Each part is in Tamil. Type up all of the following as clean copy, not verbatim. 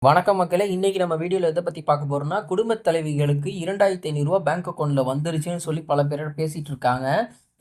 வணக்கம் மக்களே! இன்னைக்கு நம்ம வீடியோல எத பத்தி பார்க்க போறோம்னா, குடும்பத் தலைவிகளுக்கு ரூ. 2500 பேங்க் அக்கவுண்ட்ல வந்துருச்சுன்னு சொல்லி பல பேர் பேசிட்டு இருக்காங்க.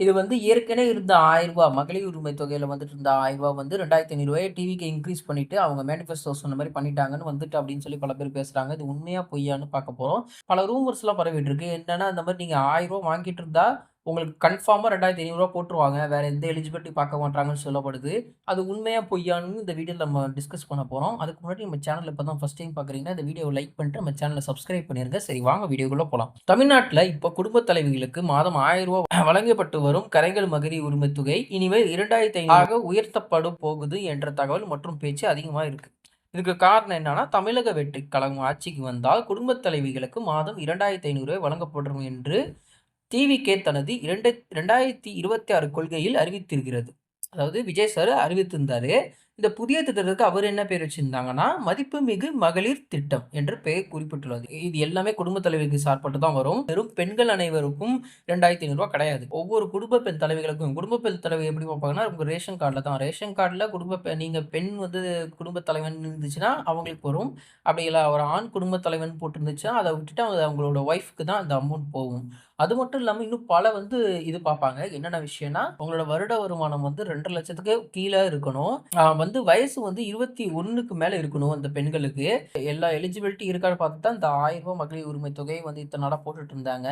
இது வந்து ஏற்கனவே இருந்த ரூ. 1000 மகளிர் உரிமை தொகையில வந்துட்டு இருந்த ரூ. 1000 வந்து ரூ. 2500 டிவிக்கு இன்கிரீஸ் பண்ணிட்டு அவங்க மேனிஃபெஸ்டோ சொன்ன மாரி பண்ணிட்டாங்கன்னு வந்துட்டு அப்படின்னு சொல்லி பல பேர் பேசுறாங்க. இது உண்மையா பொய்யான்னு பார்க்க போறோம். பல ரூமர்ஸ்லாம் பரவிட்டு இருக்கு. என்னன்னா, இந்த மாரி நீங்க ரூ. 1000 வாங்கிட்டு இருந்தா உங்களுக்கு கன்ஃபார்மா ரூ. 2500 போட்டுருவாங்க. வேற எந்த எலிஜிபிலிட்டி பார்க்க மாட்டாங்கன்னு சொல்லப்படுது. அது உண்மையா பொய்யான்னு இந்த வீடியோல நம்ம டிஸ்கஸ் பண்ண போறோம். அதுக்கு முன்னாடி நம்ம சேனல் இப்ப தான் ஃபர்ஸ்ட் டைம் பார்க்குறீங்கன்னா, இந்த வீடியோவ லைக் பண்ணிட்டு நம்ம சேனல சப்ஸ்கிரைப் பண்ணிருங்க. சரி வாங்க வீடியோக்குள்ள போலாம். தமிழ்நாட்டுல இப்ப குடும்பத் தலைவிகளுக்கு மாதம் ரூ. 1000 வழங்கப்பட்டு வரும் கரைகள் மகளிர் உரிமைத் தொகை இனிமேல் 2500 ஆக உயர்த்தப்படும் போகுது என்ற தகவல் மற்றும் பேச்சு அதிகமா இருக்கு. இதுக்கு காரணம் என்னன்னா, தமிழக வெற்றிக் கழகம் ஆட்சிக்கு வந்தால் குடும்பத் தலைவிகளுக்கு மாதம் ரூ. 2500 வழங்கப்படும் என்று டிவிகே தனது 2026 கொள்கையில் அறிவித்திருக்கிறது. அதாவது விஜய் சார் அறிவித்திருந்தாரு. இந்த புதிய திட்டத்திற்கு அவர் என்ன பேர் வச்சிருந்தாங்கன்னா, மதிப்புமிகு மகளிர் திட்டம் என்று பெயர் குறிப்பிட்டுள்ளது. இது எல்லாமே குடும்பத் தலைவிக்கு சார்பட்டு தான் வரும். வெறும் பெண்கள் அனைவருக்கும் ரூ. 2500 கிடையாது. ஒவ்வொரு குடும்ப பெண் தலைவிகளுக்கும் குடும்ப பெண் தலைவி எப்படி பார்ப்பாங்கன்னா, உங்க ரேஷன் கார்டுல தான். ரேஷன் கார்டுல நீங்க பெண் வந்து குடும்பத் தலைவன் இருந்துச்சுன்னா அவங்களுக்கு வரும். அப்படி இல்ல ஒரு ஆண் குடும்பத் தலைவன் போட்டிருந்துச்சுன்னா, அத விட்டுட்டு அவங்களோட ஒய்ஃப்க்கு தான் அந்த அமௌண்ட் போகும். அது மட்டும் இல்லாம இன்னும் பல வந்து இது பார்ப்பாங்க. என்னென்ன விஷயம்னா, உங்களோட வருட வருமானம் வந்து 2,00,000க்கு கீழ இருக்கணும். வந்து வயசு வந்து 21க்கு மேல இருக்கணும் அந்த பெண்களுக்கு. எல்லா எலிஜிபிலிட்டி இருக்கான்னு பார்த்து தான் இந்த ரூ. 1000 மகளிர் உரிமை தொகையை வந்து இத்தன நாளா போட்டுட்டு இருந்தாங்க.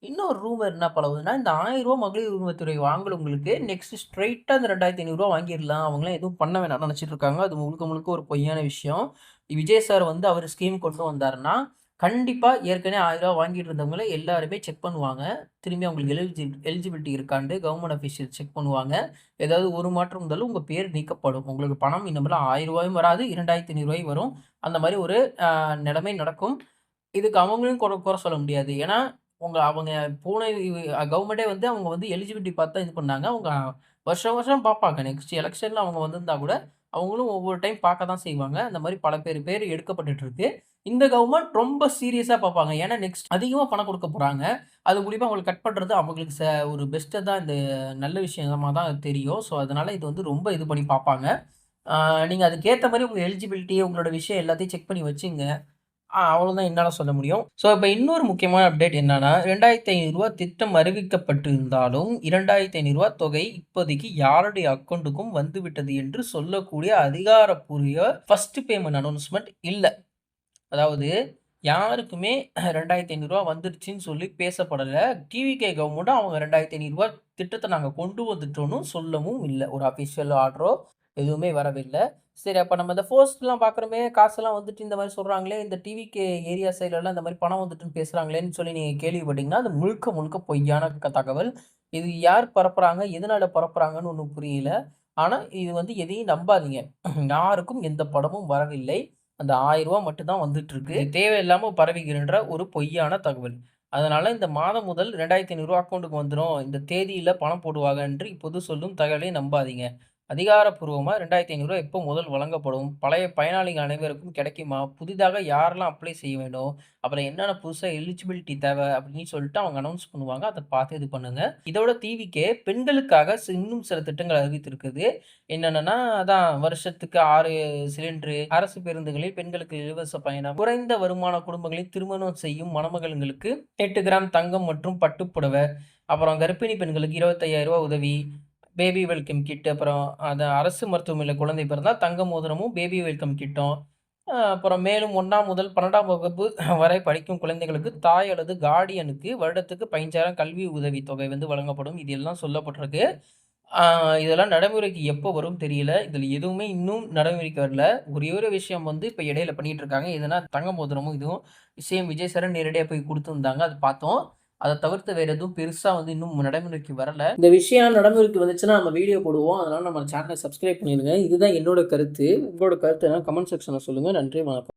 இன்னொரு ரூமர் என்ன பரவுதுன்னா, இந்த ரூ. 1000 மகளிர் உரிமை தொகை வாங்குறவங்களுக்கு நெக்ஸ்ட் ஸ்ட்ரெயிட்டா அந்த ரூ. 2,500 வாங்கிரலாம். அவங்கலாம் எதுவும் பண்ண வேணாம்னு நெனச்சிட்டு இருக்காங்க. அது முழுக்க முழுக்க ஒரு பொய்யான விஷயம். விஜய் சார் வந்து அவர் ஸ்கீம் கொண்டு வந்தாருன்னா, கண்டிப்பா ஏற்கனவே ரூ. 1000 வாங்கிட்டு இருந்தவங்கள எல்லாருமே செக் பண்ணுவாங்க. திரும்பி அவங்களுக்கு எலிஜிபிலிட்டி இருக்கான்ட்டு கவர்ன்மென்ட் அஃபிஷியல்ஸ் செக் பண்ணுவாங்க. ஏதாவது ஒரு மாற்றம் இருந்தாலும் உங்க பேர் நீக்கப்படும். உங்களுக்கு பணம் இனிமேல் ரூ. 1000 வராது, ரூ. 2,500 வரும். அந்த மாரி ஒரு நிலைமை நடக்கும். இதுக்கு அவங்களையும் குறை சொல்ல முடியாது. ஏன்னா, அவங்க போன கவர்மெண்ட்டே வந்து அவங்க வந்து எலிஜிபிலிட்டி பார்த்து தான் இது பண்ணாங்க. அவங்க வருஷம் வருஷம் பார்ப்பாங்க. நெக்ஸ்ட் எலக்ஷன்ல அவங்க வந்திருந்தா கூட, அவங்களும் ஒவ்வொரு டைம் பார்க்க தான் செய்வாங்க. அந்த மாரி பல பேர் எடுக்கப்பட்டுட்டு இருக்கு. இந்த கவர்மெண்ட் ரொம்ப சீரியஸா பார்ப்பாங்க. ஏன்னா, நெக்ஸ்ட் அதிகமா பணம் குடுக்க போறாங்க. அது மூலியமா அவங்களுக்கு கட் பண்றது அவங்களுக்கு ஒரு பெஸ்ட்டா தான் இந்த நல்ல விஷயமா தான் தெரியும். ஸோ, அதனால இது வந்து ரொம்ப இது பண்ணி பார்ப்பாங்க. நீங்க அதுக்கேத்த மாரி உங்க எலிஜிபிலிட்டி உங்களோட விஷயம் எல்லாத்தையும் செக் பண்ணி வச்சுங்க. அவ்வளோதான் என்னால சொல்ல முடியும். ஸோ, இப்ப இன்னொரு முக்கியமான அப்டேட் என்னன்னா, ரூ. 2,500 திட்டம் அறிவிக்கப்பட்டிருந்தாலும், ரூ. 2,500 தொகை இப்போதைக்கு யாருடைய அக்கவுண்ட்டுக்கும் வந்துவிட்டது என்று சொல்லக்கூடிய அதிகாரப்பூர்வ ஃபர்ஸ்ட் பேமெண்ட் அனௌன்ஸ்மென்ட் இல்ல. அதாவது யாருக்குமே ரூ. 2,500 வந்துருச்சுன்னு சொல்லி பேசப்படல. டிவிகே கவர்மெண்ட்டும் அவங்க ரூ. 2,500 திட்டத்த நாங்க கொண்டு வந்துட்டோம்னு சொல்லவும் இல்ல. ஒரு அஃபிஷியல் ஆர்டரோ எதுவுமே வரவில்ல. சரி அப்ப நம்ம இந்த போஸ்ட்லாம் பார்க்குறோமே, காசெல்லாம் வந்துட்டு இந்த மாரி சொல்றாங்களே, இந்த டிவிகே ஏரியா சைட்லலாம் இந்த மாரி பணம் வந்துட்டுன்னு பேசுறாங்களேன்னு சொல்லி நீங்க கேள்விப்பட்டீங்கன்னா, அது முழுக்க முழுக்க பொய்யான தகவல். இது யார் பரப்புறாங்க? எதனால பரப்புறாங்கன்னு ஒண்ணும் புரியல. ஆனா இது வந்து எதையும் நம்பாதீங்க. யாருக்கும் எந்த பணமும் வரவில்லை. அந்த ரூ. 1000 மட்டும் தான் வந்துட்டுருக்கு. இது தேவையில்லாம பரவுகின்ற ஒரு பொய்யான தகவல். அதனால இந்த மாதம் முதல் ரூ. 2,500 அக்கவுண்ட்டுக்கு வந்துரும். இந்த தேதியில பணம் போடுவாங்க என்று இப்போது சொல்லும் தகவலை நம்பாதீங்க. அதிகாரப்பூர்வமா ரூ. 2,500 எப்போ முதல் வழங்கப்படும்? பழைய பயனாளிகள் அனைவருக்கும் கிடைக்குமா? புதிதாக யாரெல்லாம் அப்ளை செய்ய வேண்டும்? அப்புறம் என்னென்ன புதுசா எலிஜிபிலிட்டி தேவை? அப்படின்னு சொல்லிட்டு அவங்க அனௌன்ஸ் பண்ணுவாங்க. அத பார்த்து இது பண்ணுங்க. இதோட டிவிக்கே பெண்களுக்காக இன்னும் சில திட்டங்கள் அறிவித்திருக்குது. என்னென்னன்னா, அதான் வருஷத்துக்கு 6 சிலிண்டரு, அரசு பேருந்துகளில் பெண்களுக்கு இலவச பயணம், குறைந்த வருமான குடும்பங்களில் திருமணம் செய்யும் மணமகன்களுக்கு 8 கிராம் தங்கம் மற்றும் பட்டுப்புடவை, அப்புறம் கர்ப்பிணி பெண்களுக்கு ரூ. 25,000 உதவி, பேபி வெல்கம் கிட், அப்புறம் அரசு மருத்துவமனையில குழந்தை பிறந்தா தங்க மோதிரமும், பேபி வெல்கம் கிட்டும், அப்புறம் மேலும் 1ஆம் முதல் 12ஆம் வகுப்பு வரை படிக்கும் குழந்தைகளுக்கு தாய் அல்லது கார்டியனுக்கு வருடத்துக்கு 15,000 கல்வி உதவி தொகை வந்து வழங்கப்படும். இது எல்லாம் சொல்லப்பட்டிருக்கு. ஆ இதெல்லாம் நடைமுறைக்கு எப்போ வரும் தெரியல. இதில எதுவுமே இன்னும் நடைமுறைக்கு வரல. ஒரே ஒரு விஷயம் வந்து இப்ப இடையில பண்ணிட்டு இருக்காங்க. எதுனா தங்க மோதிரமும் இதுவும் சேம் விஜய் சாரே நேரடியா போய் குடுத்துருந்தாங்க. அது பார்த்தோம். அத தவிர்த்து வேற எதுவும் பெருசா வந்து இன்னும் நடைமுறைக்கு வரல. இந்த விஷயம் நடைமுறைக்கு வந்துச்சுன்னா நம்ம வீடியோ போடுவோம். அதனால நம்ம சேனல சப்ஸ்கிரைப் பண்ணிருங்க. இதுதான் என்னோட கருத்து. உங்களோட கருத்து என்னன்னு கமெண்ட் செக்ஷன்ல சொல்லுங்க. நன்றி, வணக்கம்.